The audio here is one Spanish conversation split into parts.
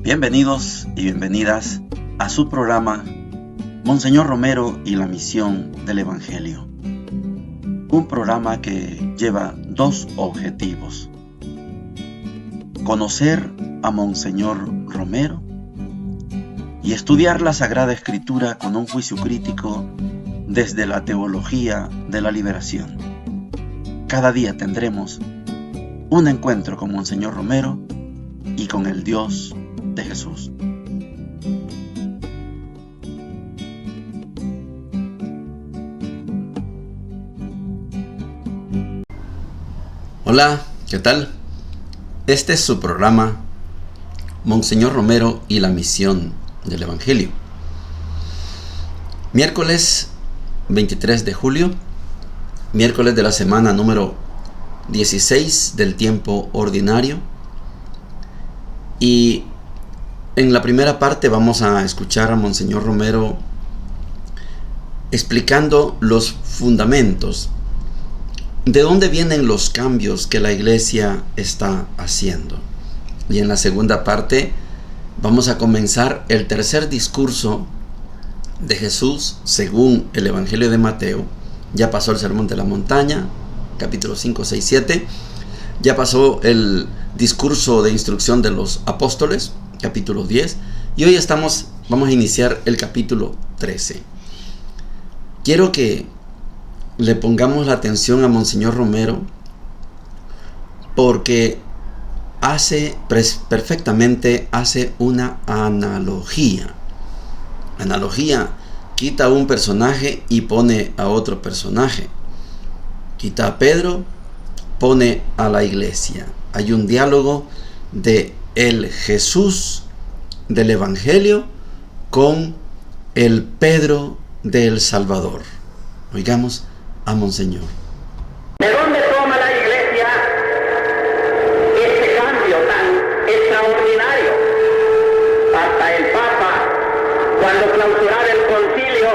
Bienvenidos y bienvenidas a su programa Monseñor Romero y la misión del Evangelio. Un programa que lleva dos objetivos: conocer a Monseñor Romero y estudiar la Sagrada Escritura con un juicio crítico desde la teología de la liberación. Cada día tendremos un encuentro con Monseñor Romero y con el Dios de Jesús. Hola, ¿qué tal? Este es su programa Monseñor Romero y la misión del Evangelio. Miércoles 23 de julio, miércoles de la semana número 16 del tiempo ordinario. Y en la primera parte vamos a escuchar a Monseñor Romero explicando los fundamentos. ¿De dónde vienen los cambios que la Iglesia está haciendo? Y en la segunda parte vamos a comenzar el tercer discurso de Jesús según el Evangelio de Mateo. Ya pasó el Sermón de la Montaña, capítulo 5, 6, 7. Ya pasó el discurso de instrucción de los apóstoles, capítulo 10. Y hoy vamos a iniciar el capítulo 13. Quiero que le pongamos la atención a Monseñor Romero porque perfectamente hace una analogía. Analogía: quita a un personaje y pone a otro personaje. Quita a Pedro, pone a la iglesia. Hay un diálogo de el Jesús del Evangelio con el Pedro del Salvador. Oigamos a Monseñor. ¿De dónde toma la Iglesia este cambio tan extraordinario? Hasta el Papa, cuando clausuraba el concilio,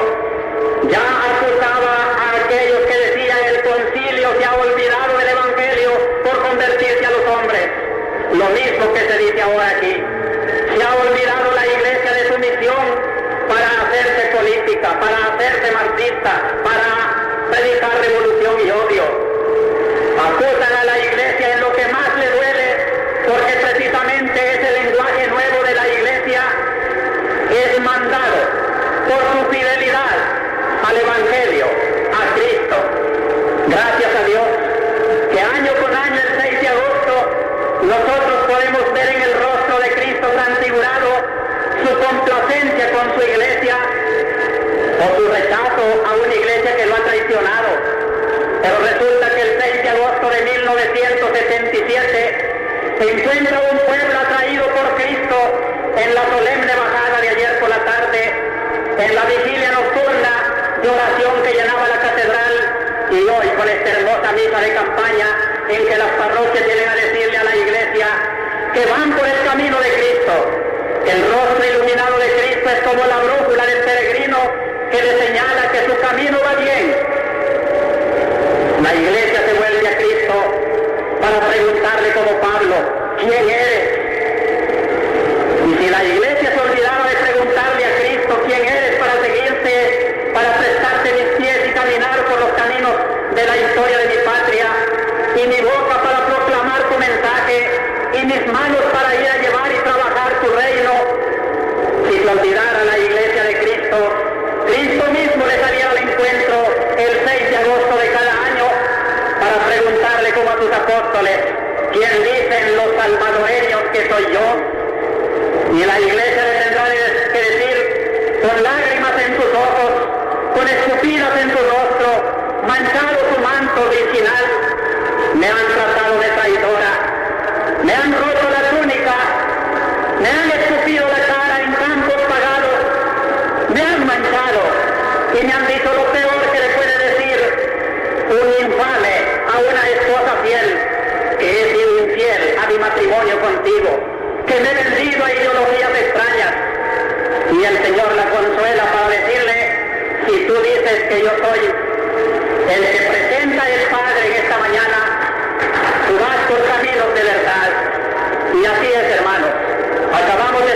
ya acusaba a aquellos que decían: el concilio se ha olvidado del Evangelio por convertirse a los hombres. Lo mismo que se dice ahora aquí. Se ha olvidado la Iglesia de su misión para hacerse política, para hacerse marxista, para predicar revolución y odio. Acusan a la Iglesia en lo que más le duele, porque precisamente ese lenguaje nuevo de la Iglesia es mandado por su fidelidad al Evangelio, a Cristo. Gracias a Dios que año con año, el 6 de agosto, nosotros podemos ver en el rostro de Cristo transfigurado su complacencia con su Iglesia o su rechazo a una Iglesia que lo ha traicionado. Pero resulta que el 6 de agosto de 1977 se encuentra un pueblo atraído por Cristo en la solemne bajada de ayer por la tarde, en la vigilia nocturna de oración que llenaba la catedral, y hoy con esta hermosa misa de campaña en que las parroquias vienen a decirle a la Iglesia que van por el camino de Cristo. El rostro iluminado de Cristo es como la brújula del peregrino que le señala que su camino va bien. La Iglesia se vuelve a Cristo para preguntarle como Pablo: ¿quién eres? Y si la Iglesia se olvidara de preguntarle a Cristo: ¿quién eres? Para seguirte, para prestarte mis pies y caminar por los caminos de la historia de mi patria, y mi boca para proclamar tu mensaje, y mis manos para ir a llevar y trabajar tu reino. Si se olvidara la Iglesia de Cristo, Cristo mismo le saliera al encuentro el 6 de agosto de cada año para preguntarle como a sus apóstoles: ¿quién dicen los salvadoreños que soy yo? Y la Iglesia le tendrá que decir, con lágrimas en sus ojos, con escupidas en su rostro, manchado su manto virginal: me han tratado de traidora, me han roto la túnica, me han escupido la cara en campos pagados, me han manchado y me han dicho lo peor que le puede decir un infame a una esposa fiel, que he sido infiel a mi matrimonio contigo, que me he vendido a ideologías extrañas. Y el Señor la consuela para decirle: si tú dices que yo soy el que presenta el Padre en esta mañana, tú vas por caminos de verdad. Y así es, hermanos. Acabamos de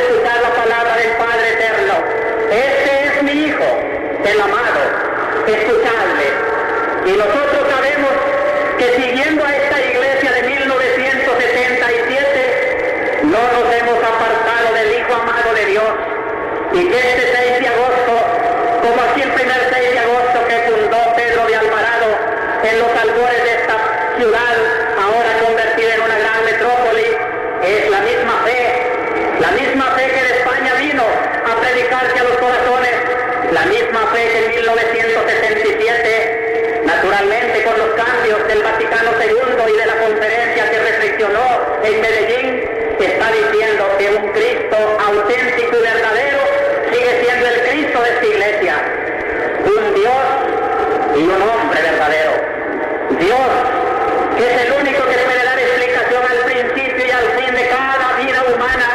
de Dios, y que este 6 de agosto, como así el primer 6 de agosto que fundó Pedro de Alvarado en los albores de esta ciudad, ahora convertida en una gran metrópoli, es la misma fe que de España vino a predicarse a los corazones, la misma fe que en 1967, naturalmente con los cambios del Vaticano II y de la conferencia que reflexionó en Medellín, está diciendo que un Cristo auténtico y verdadero sigue siendo el Cristo de esta iglesia, un Dios y un hombre verdadero. Dios, que es el único que puede dar explicación al principio y al fin de cada vida humana,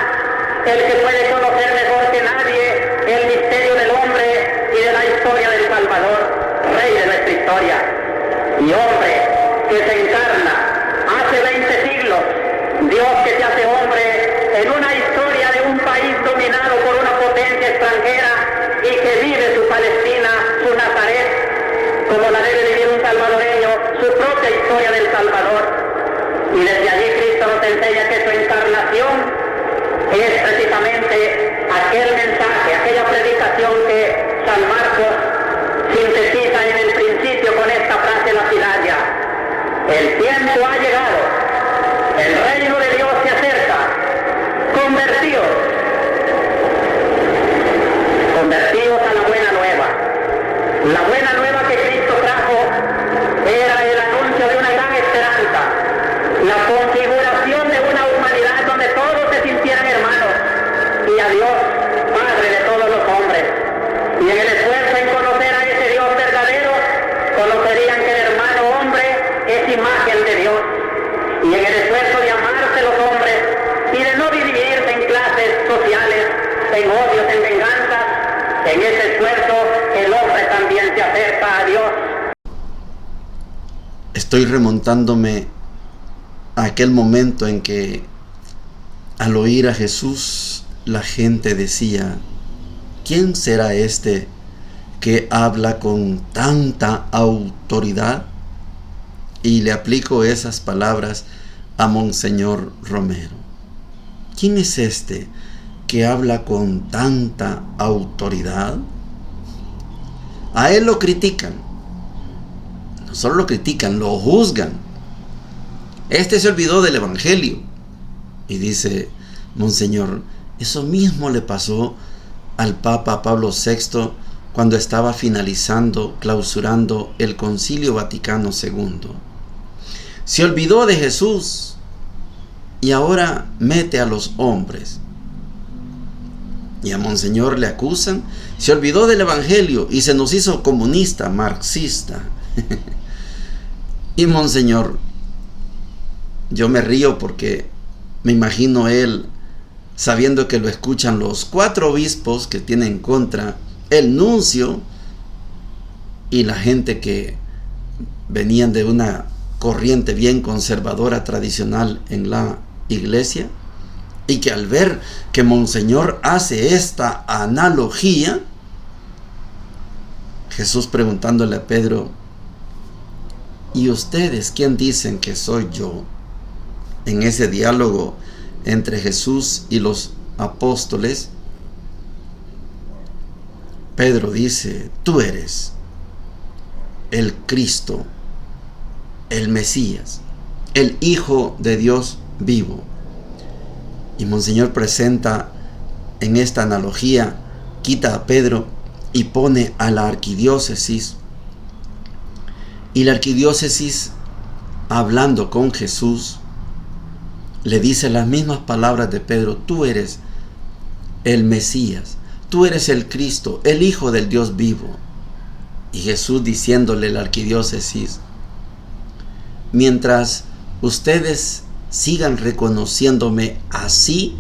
el que puede conocer mejor que nadie el misterio del hombre y de la historia del Salvador, Rey de nuestra historia, y hombre que se encarna hace 20 siglos, Dios que se hace hombre en una historia de un país dominado por una potencia extranjera y que vive su Palestina, su Nazaret, como la debe vivir un salvadoreño, su propia historia del Salvador. Y desde allí Cristo nos enseña que su encarnación es precisamente aquel mensaje, aquella predicación que San Marcos sintetiza en el principio con esta frase lapidaria: el tiempo ha llegado, el reino de Dios se acerca, convertíos a la buena nueva. La buena nueva que Cristo trajo era el anuncio de una gran esperanza, la configuración de una humanidad donde todos se sintieran hermanos, y a Dios, Padre de todos los hombres. Y en el esfuerzo en conocer a ese Dios verdadero, conocerían que el hermano hombre es imagen de Dios. Y en el esfuerzo de amarse los hombres y de no dividirse en clases sociales, en odios, en venganzas, en ese esfuerzo el hombre también se acerca a Dios. Estoy remontándome a aquel momento en que al oír a Jesús la gente decía: ¿quién será este que habla con tanta autoridad? Y le aplico esas palabras a Monseñor Romero. ¿Quién es este que habla con tanta autoridad? A él lo critican. No solo lo critican, lo juzgan. Este se olvidó del Evangelio. Y dice Monseñor, eso mismo le pasó al Papa Pablo VI cuando estaba finalizando, clausurando el Concilio Vaticano II. Se olvidó de Jesús y ahora mete a los hombres. Y a Monseñor le acusan, se olvidó del Evangelio y se nos hizo comunista, marxista. Y Monseñor, yo me río porque me imagino él sabiendo que lo escuchan los 4 obispos que tienen en contra, el nuncio y la gente que venían de una corriente bien conservadora, tradicional en la iglesia, y que al ver que Monseñor hace esta analogía, Jesús preguntándole a Pedro: ¿y ustedes quién dicen que soy yo? En ese diálogo entre Jesús y los apóstoles, Pedro dice: tú eres el Cristo, el Mesías, el Hijo de Dios vivo. Y Monseñor presenta en esta analogía, quita a Pedro y pone a la arquidiócesis. Y la arquidiócesis, hablando con Jesús, le dice las mismas palabras de Pedro: tú eres el Mesías, tú eres el Cristo, el Hijo del Dios vivo. Y Jesús diciéndole a la arquidiócesis: mientras ustedes sigan reconociéndome así,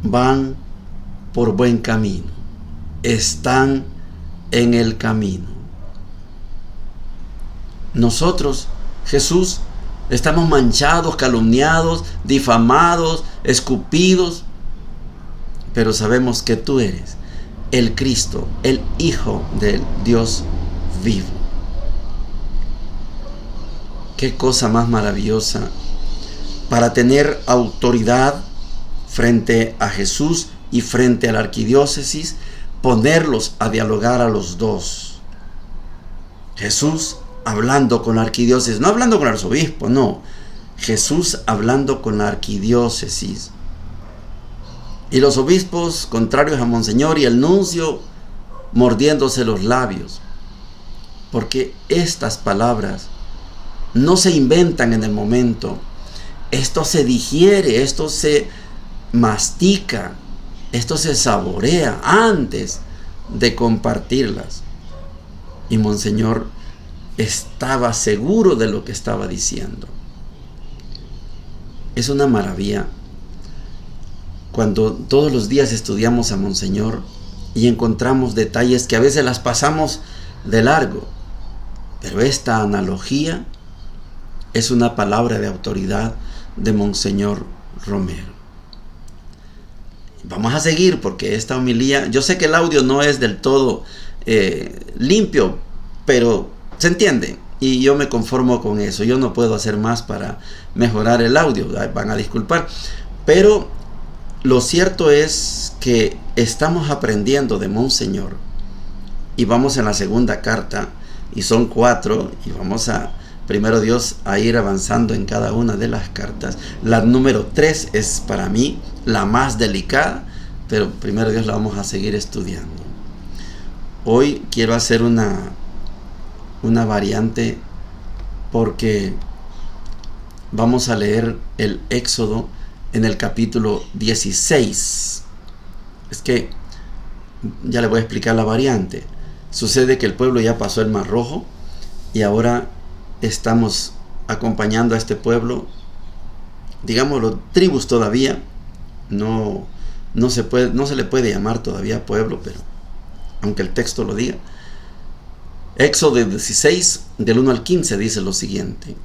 van por buen camino, están en el camino. Nosotros, Jesús, estamos manchados, calumniados, difamados, escupidos, pero sabemos que tú eres el Cristo, el Hijo del Dios vivo. Qué cosa más maravillosa para tener autoridad frente a Jesús y frente a la arquidiócesis ponerlos a dialogar a los dos. Jesús hablando con la arquidiócesis, no hablando con el arzobispo, no. Jesús hablando con la arquidiócesis. Y los obispos contrarios a Monseñor y el nuncio mordiéndose los labios. Porque estas palabras no se inventan en el momento. Esto se digiere, esto se mastica, esto se saborea antes de compartirlas. Y Monseñor estaba seguro de lo que estaba diciendo. Es una maravilla cuando todos los días estudiamos a Monseñor y encontramos detalles que a veces las pasamos de largo. Pero esta analogía es una palabra de autoridad de Monseñor Romero. Vamos a seguir porque esta homilía, yo sé que el audio no es del todo limpio, pero se entiende y yo me conformo con eso. Yo no puedo hacer más para mejorar el audio, van a disculpar, pero lo cierto es que estamos aprendiendo de Monseñor y vamos en la segunda carta y son 4 y vamos a, primero Dios, a ir avanzando en cada una de las cartas. La número 3 es para mí la más delicada, pero primero Dios la vamos a seguir estudiando. Hoy quiero hacer una variante porque vamos a leer el Éxodo en el capítulo 16. Es que ya le voy a explicar la variante. Sucede que el pueblo ya pasó el Mar Rojo y ahora estamos acompañando a este pueblo, digámoslo, tribus todavía, no se le puede llamar todavía pueblo, pero aunque el texto lo diga. Éxodo 16, del 1 al 15, dice lo siguiente: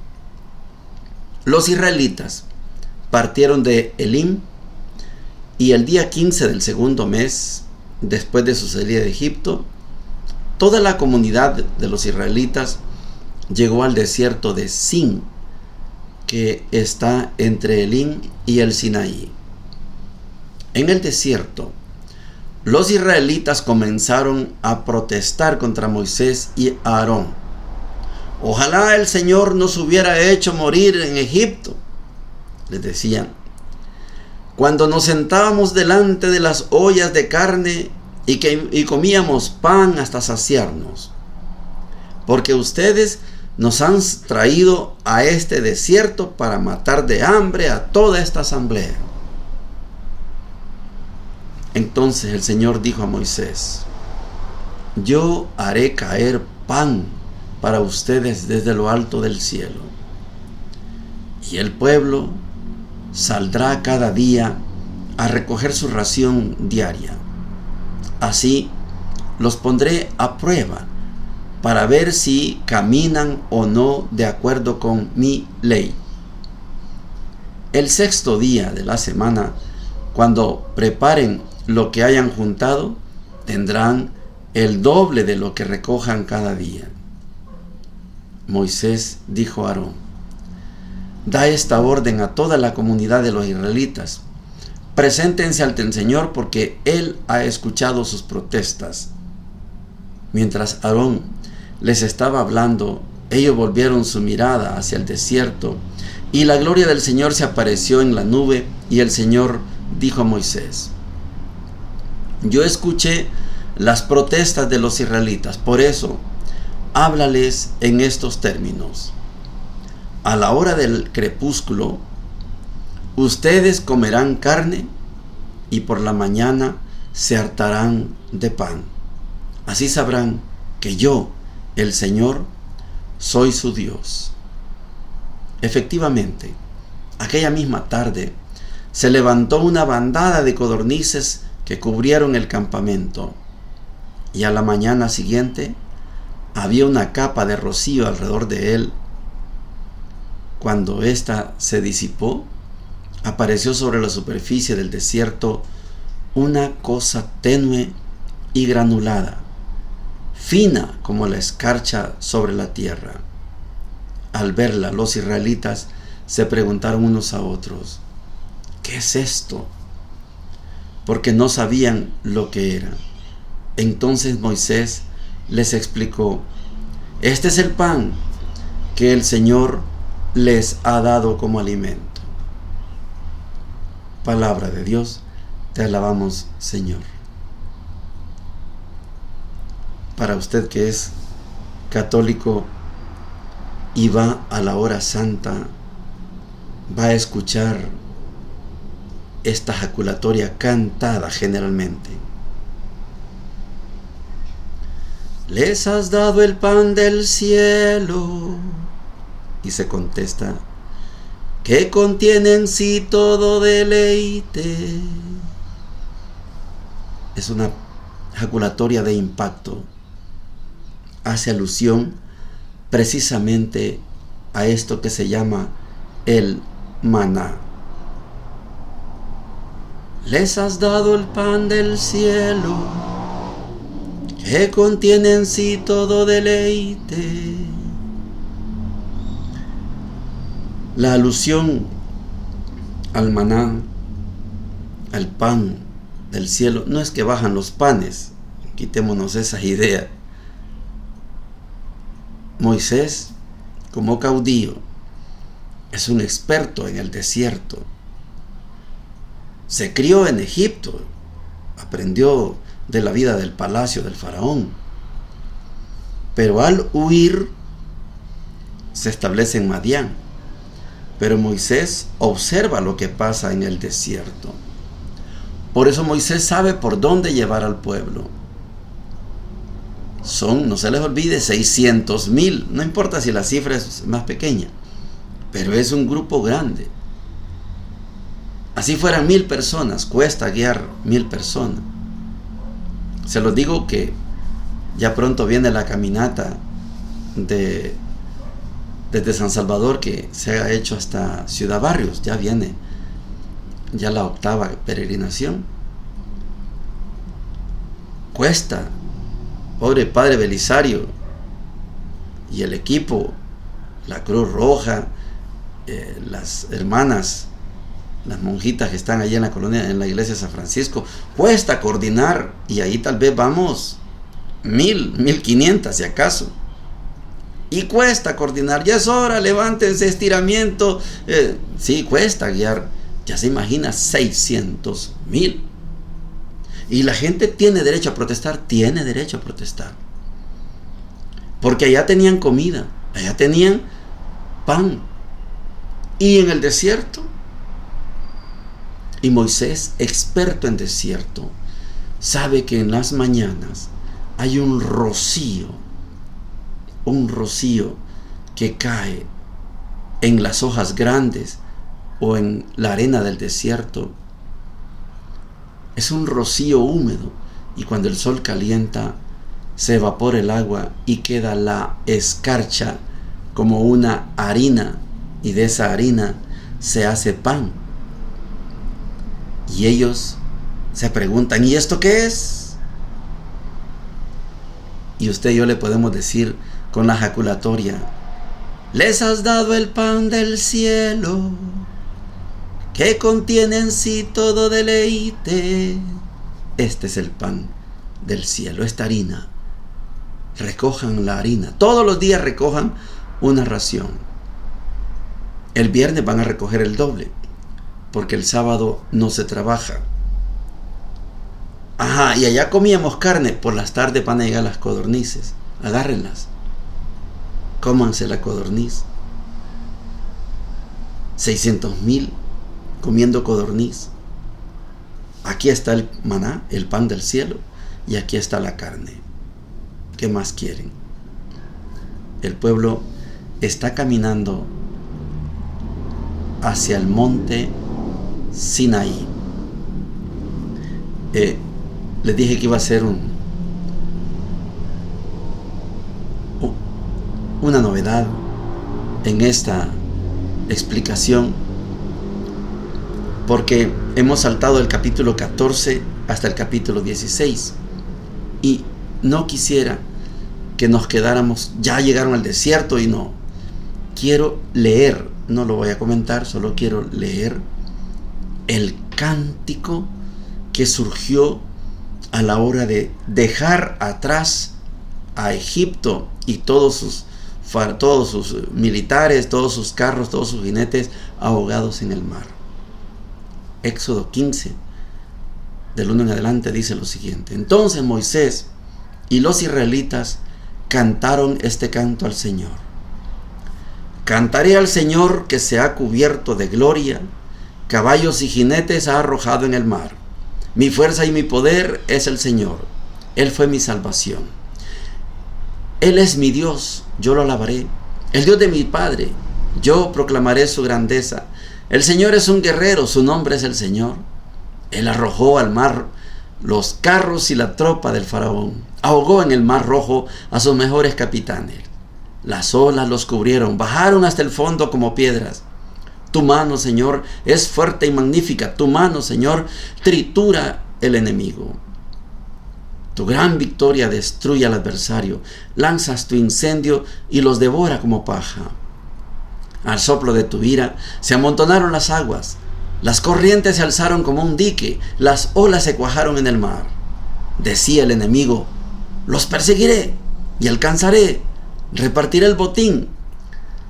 los israelitas partieron de Elim y el día 15 del segundo mes, después de su salida de Egipto, toda la comunidad de los israelitas llegó al desierto de Sin, que está entre Elim y el Sinaí. En el desierto, los israelitas comenzaron a protestar contra Moisés y Aarón. Ojalá el Señor nos hubiera hecho morir en Egipto, les decían, cuando nos sentábamos delante de las ollas de carne y comíamos pan hasta saciarnos, porque ustedes nos han traído a este desierto para matar de hambre a toda esta asamblea. Entonces el Señor dijo a Moisés: yo haré caer pan para ustedes desde lo alto del cielo, y el pueblo saldrá cada día a recoger su ración diaria. Así los pondré a prueba para ver si caminan o no de acuerdo con mi ley. El sexto día de la semana, cuando preparen lo que hayan juntado, tendrán el doble de lo que recojan cada día. Moisés dijo a Aarón: da esta orden a toda la comunidad de los israelitas: preséntense ante el Señor, porque Él ha escuchado sus protestas. Mientras Aarón les estaba hablando, ellos volvieron su mirada hacia el desierto, y la gloria del Señor se apareció en la nube, y el Señor dijo a Moisés: yo escuché las protestas de los israelitas, por eso háblales en estos términos: a la hora del crepúsculo ustedes comerán carne y por la mañana se hartarán de pan. Así sabrán que yo, el Señor, soy su Dios. Efectivamente, aquella misma tarde se levantó una bandada de codornices que cubrieron el campamento, y a la mañana siguiente había una capa de rocío alrededor de él. Cuando ésta se disipó, apareció sobre la superficie del desierto una cosa tenue y granulada, fina como la escarcha sobre la tierra. Al verla, los israelitas se preguntaron unos a otros: ¿qué es esto? porque no sabían lo que era. Entonces Moisés les explicó: este es el pan que el Señor les ha dado como alimento. Palabra de Dios, te alabamos, Señor. Para usted que es católico y va a la hora santa, va a escuchar esta jaculatoria cantada generalmente. Les has dado el pan del cielo. Y se contesta: que contiene en sí todo deleite. Es una jaculatoria de impacto. Hace alusión precisamente a esto que se llama el maná. Les has dado el pan del cielo, que contiene en sí todo deleite. La alusión al maná, al pan del cielo, no es que bajan los panes, quitémonos esa idea. Moisés, como caudillo, es un experto en el desierto. Se crió en Egipto, aprendió de la vida del palacio del faraón, pero al huir se establece en Madián. Pero Moisés observa lo que pasa en el desierto. Por eso Moisés sabe por dónde llevar al pueblo. Son, no se les olvide, 600,000. No importa si la cifra es más pequeña, pero es un grupo grande. Así fueran 1,000 personas, cuesta guiar 1,000 personas. Se los digo que ya pronto viene la caminata desde San Salvador, que se ha hecho hasta Ciudad Barrios. Ya viene ya la 8ª peregrinación. Cuesta. Pobre padre Belisario y el equipo, la Cruz Roja, las hermanas, las monjitas que están allí en la colonia, en la iglesia de San Francisco. Cuesta coordinar, y ahí tal vez vamos 1,000, 1,500 si acaso. Y cuesta coordinar. Ya es hora, levántense, estiramiento. Sí, cuesta guiar. Ya se imagina 600,000. Y la gente tiene derecho a protestar. Tiene derecho a protestar. Porque allá tenían comida. Allá tenían pan. Y en el desierto. Y Moisés, experto en desierto, sabe que en las mañanas hay un rocío que cae en las hojas grandes o en la arena del desierto. Es un rocío húmedo, y cuando el sol calienta se evapora el agua y queda la escarcha como una harina, y de esa harina se hace pan. Y ellos se preguntan: ¿y esto qué es? Y usted y yo le podemos decir con la jaculatoria: les has dado el pan del cielo, que contiene en sí todo deleite. Este es el pan del cielo, esta harina. Recojan la harina. Todos los días recojan una ración. El viernes van a recoger el doble, porque el sábado no se trabaja. Ajá, y allá comíamos carne. Por las tardes van a llegar las codornices. Agárrenlas. Cómanse la codorniz. 600,000 comiendo codorniz. Aquí está el maná, el pan del cielo, y aquí está la carne. ¿Qué más quieren? El pueblo está caminando hacia el monte Sinaí. Les dije que iba a ser una novedad en esta explicación, porque hemos saltado el capítulo 14 hasta el capítulo 16, y no quisiera que nos quedáramos, ya llegaron al desierto, y no. Quiero leer, no lo voy a comentar, solo quiero leer el cántico que surgió a la hora de dejar atrás a Egipto y todos sus militares, todos sus carros, todos sus jinetes ahogados en el mar. Éxodo 15, del 1 en adelante, dice lo siguiente: entonces Moisés y los israelitas cantaron este canto al Señor. Cantaré al Señor que se ha cubierto de gloria, caballos y jinetes ha arrojado en el mar. Mi fuerza y mi poder es el Señor, Él fue mi salvación. Él es mi Dios, yo lo alabaré, el Dios de mi Padre, yo proclamaré su grandeza. El Señor es un guerrero, su nombre es el Señor. Él arrojó al mar los carros y la tropa del faraón, ahogó en el mar rojo a sus mejores capitanes. Las olas los cubrieron, bajaron hasta el fondo como piedras. Tu mano, Señor, es fuerte y magnífica. Tu mano, Señor, tritura el enemigo. Tu gran victoria destruye al adversario. Lanzas tu incendio y los devora como paja. Al soplo de tu ira se amontonaron las aguas. Las corrientes se alzaron como un dique. Las olas se cuajaron en el mar. Decía el enemigo: los perseguiré y alcanzaré. Repartiré el botín.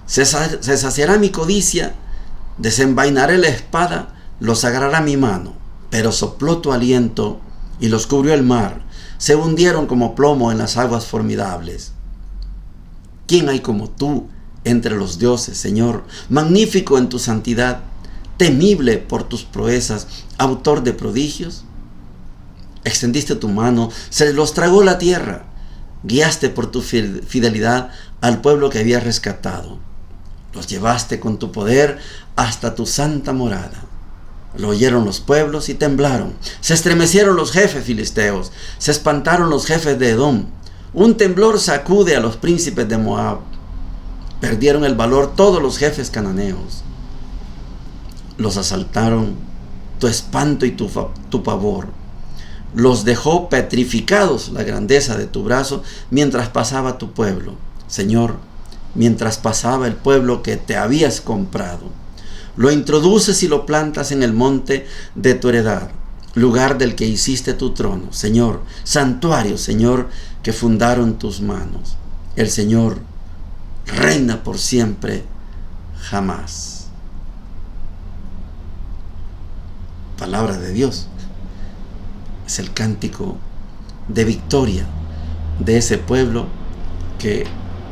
Se saciará mi codicia. Desenvainaré la espada. Los agarrará mi mano. Pero sopló tu aliento y los cubrió el mar. Se hundieron como plomo en las aguas formidables. ¿Quién hay como tú entre los dioses, Señor? Magnífico en tu santidad, temible por tus proezas, autor de prodigios. Extendiste tu mano, se los tragó la tierra. Guiaste por tu fidelidad al pueblo que habías rescatado. Los llevaste con tu poder hasta tu santa morada. Lo oyeron los pueblos y temblaron. Se estremecieron los jefes filisteos. Se espantaron los jefes de Edom. Un temblor sacude a los príncipes de Moab. Perdieron el valor todos los jefes cananeos. Los asaltaron tu espanto y tu pavor. Los dejó petrificados la grandeza de tu brazo mientras pasaba tu pueblo. Señor, mientras pasaba el pueblo que te habías comprado. Lo introduces y lo plantas en el monte de tu heredad, lugar del que hiciste tu trono. Señor, santuario, Señor, que fundaron tus manos. El Señor reina por siempre, jamás. Palabra de Dios. Es el cántico de victoria de ese pueblo que,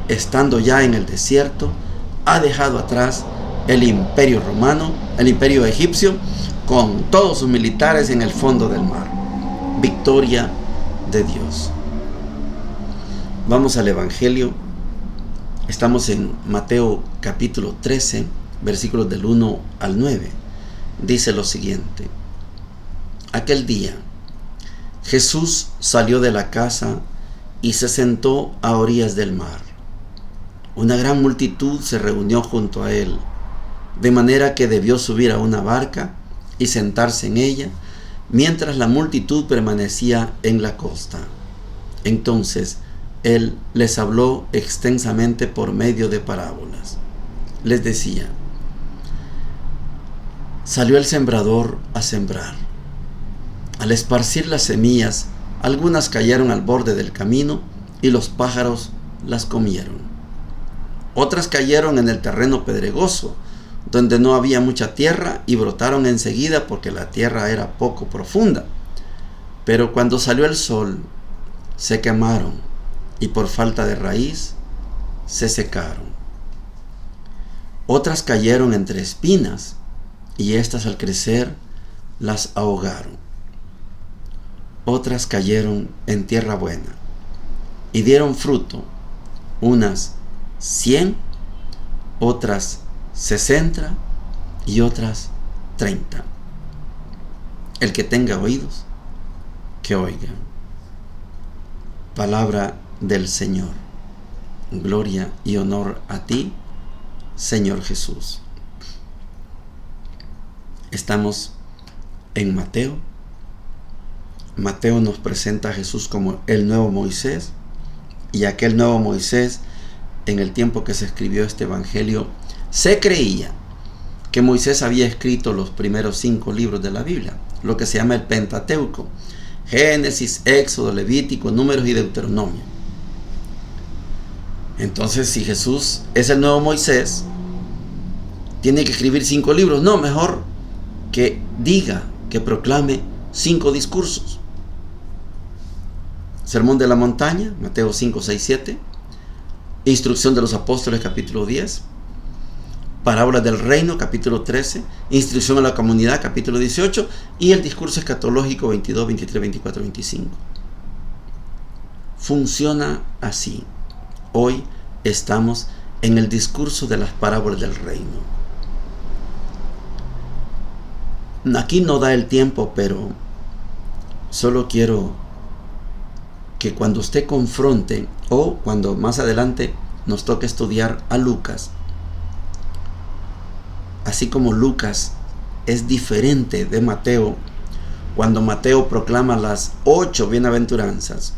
estando ya en el desierto, ha dejado atrás el imperio romano, el imperio egipcio, con todos sus militares en el fondo del mar. Victoria de Dios. Vamos al Evangelio. Estamos en Mateo capítulo 13, versículos del 1 al 9. Dice lo siguiente: aquel día Jesús salió de la casa y se sentó a orillas del mar. Una gran multitud se reunió junto a él, de manera que debió subir a una barca y sentarse en ella, mientras la multitud permanecía en la costa. Entonces él les habló extensamente por medio de parábolas. Les decía: salió el sembrador a sembrar. Al esparcir las semillas, algunas cayeron al borde del camino y los pájaros las comieron. Otras cayeron en el terreno pedregoso, donde no había mucha tierra, y brotaron enseguida porque la tierra era poco profunda. Pero cuando salió el sol, se quemaron y por falta de raíz se secaron. Otras cayeron entre espinas y éstas al crecer las ahogaron. Otras cayeron en tierra buena y dieron fruto, unas 100, otras 60 y otras 30. El que tenga oídos, que oiga. Palabra del Señor. Gloria y honor a ti, Señor Jesús. Estamos en Mateo. Mateo nos presenta a Jesús como el nuevo Moisés, y aquel nuevo Moisés, en el tiempo que se escribió este evangelio, se creía que Moisés había escrito los primeros 5 libros de la Biblia, lo que se llama el Pentateuco: Génesis, Éxodo, Levítico, Números y Deuteronomio. Entonces, si Jesús es el nuevo Moisés, tiene que escribir 5 libros. No, mejor que diga, que proclame 5 discursos. Sermón de la montaña, Mateo 5, 6, 7. Instrucción de los apóstoles, capítulo 10. Parábolas del reino, capítulo 13. Instrucción a la comunidad, capítulo 18. Y el discurso escatológico, 22, 23, 24, 25. Funciona así. Hoy estamos en el discurso de las parábolas del reino. Aquí no da el tiempo, pero solo quiero que cuando usted confronte, o cuando más adelante nos toque estudiar a Lucas, así como Lucas es diferente de Mateo, cuando Mateo proclama las 8 bienaventuranzas,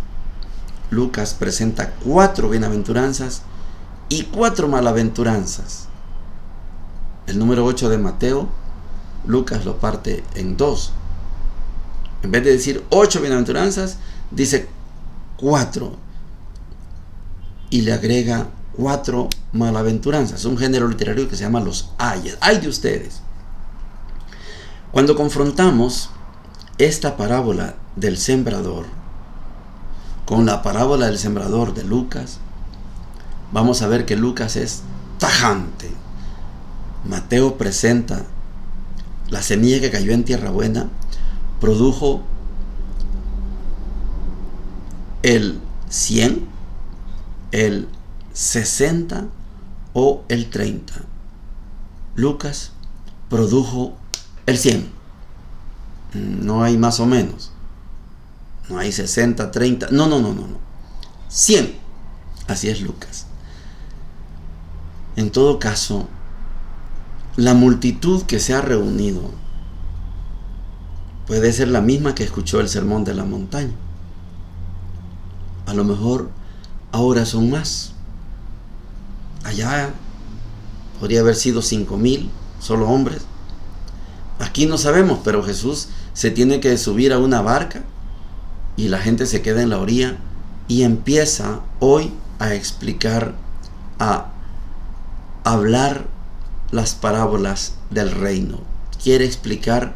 Lucas presenta 4 bienaventuranzas y 4 malaventuranzas. El número 8 de Mateo, Lucas lo parte en 2. En vez de decir 8 bienaventuranzas, dice 4 y le agrega 4 malaventuranzas. Un género literario que se llama los ayes. ¡Ay de ustedes! Cuando confrontamos esta parábola del sembrador con la parábola del sembrador de Lucas, vamos a ver que Lucas es tajante. Mateo presenta: la semilla que cayó en tierra buena produjo el 100, el 60 o el 30. Lucas produjo el 100. No hay más o menos. No hay 60, 30. No. 100. Así es Lucas. En todo caso, la multitud que se ha reunido puede ser la misma que escuchó el sermón de la montaña. A lo mejor ahora son más. Allá podría haber sido 5,000 solo hombres. Aquí no sabemos, pero Jesús se tiene que subir a una barca y la gente se queda en la orilla y empieza hoy a explicar, a hablar las parábolas del reino. Quiere explicar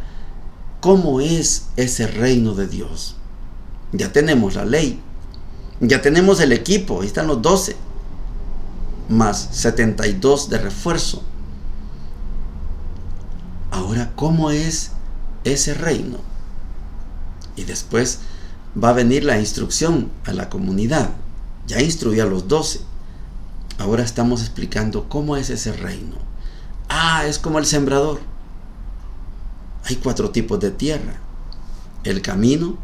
cómo es ese reino de Dios. Ya tenemos la ley, ya tenemos el equipo, ahí están los 12 más 72 de refuerzo. Ahora, ¿cómo es ese reino? Y después va a venir la instrucción a la comunidad. Ya instruí a los 12. Ahora estamos explicando cómo es ese reino. Es como el sembrador. Hay 4 tipos de tierra: el camino,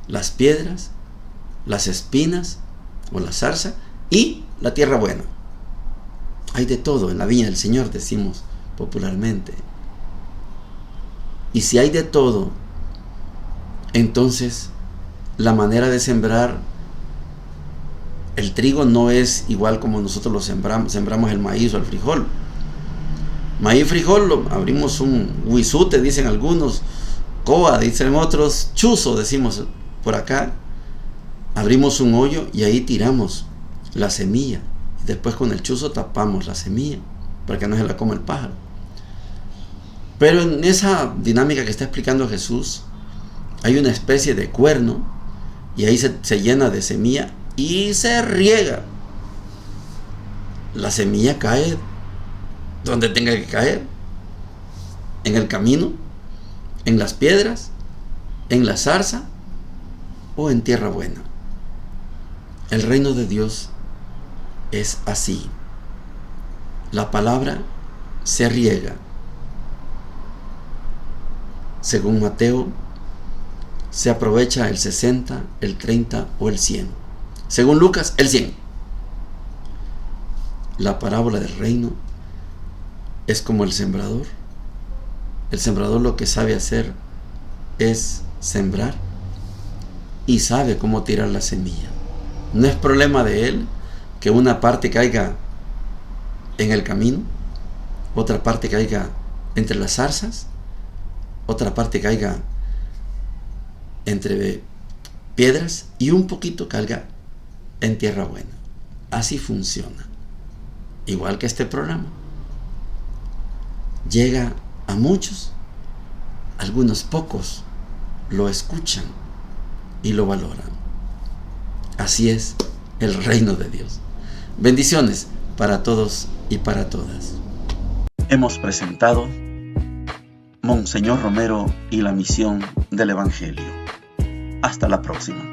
las piedras, las espinas o la zarza y la tierra buena. Hay de todo en la viña del Señor, decimos popularmente. Y si hay de todo, entonces la manera de sembrar el trigo no es igual como nosotros lo sembramos el maíz o el frijol. Maíz, frijol, abrimos un huizute, dicen algunos, coa, dicen otros, chuzo, decimos por acá. Abrimos un hoyo y ahí tiramos la semilla. Y después con el chuzo tapamos la semilla para que no se la coma el pájaro. Pero en esa dinámica que está explicando Jesús, hay una especie de cuerno y ahí se llena de semilla y se riega. La semilla cae donde tenga que caer: en el camino, en las piedras, en la zarza o en tierra buena. El reino de Dios es así. La palabra se riega. Según Mateo, se aprovecha el 60, el 30 o el 100. Según Lucas, el 100. La parábola del reino es como el sembrador. El sembrador lo que sabe hacer es sembrar y sabe cómo tirar la semilla. No es problema de él que una parte caiga en el camino, otra parte caiga entre las zarzas, otra parte caiga entre piedras y un poquito caiga en tierra buena. Así funciona. Igual que este programa. Llega a muchos, algunos pocos lo escuchan y lo valoran. Así es el reino de Dios. Bendiciones para todos y para todas. Hemos presentado Monseñor Romero y la misión del Evangelio. Hasta la próxima.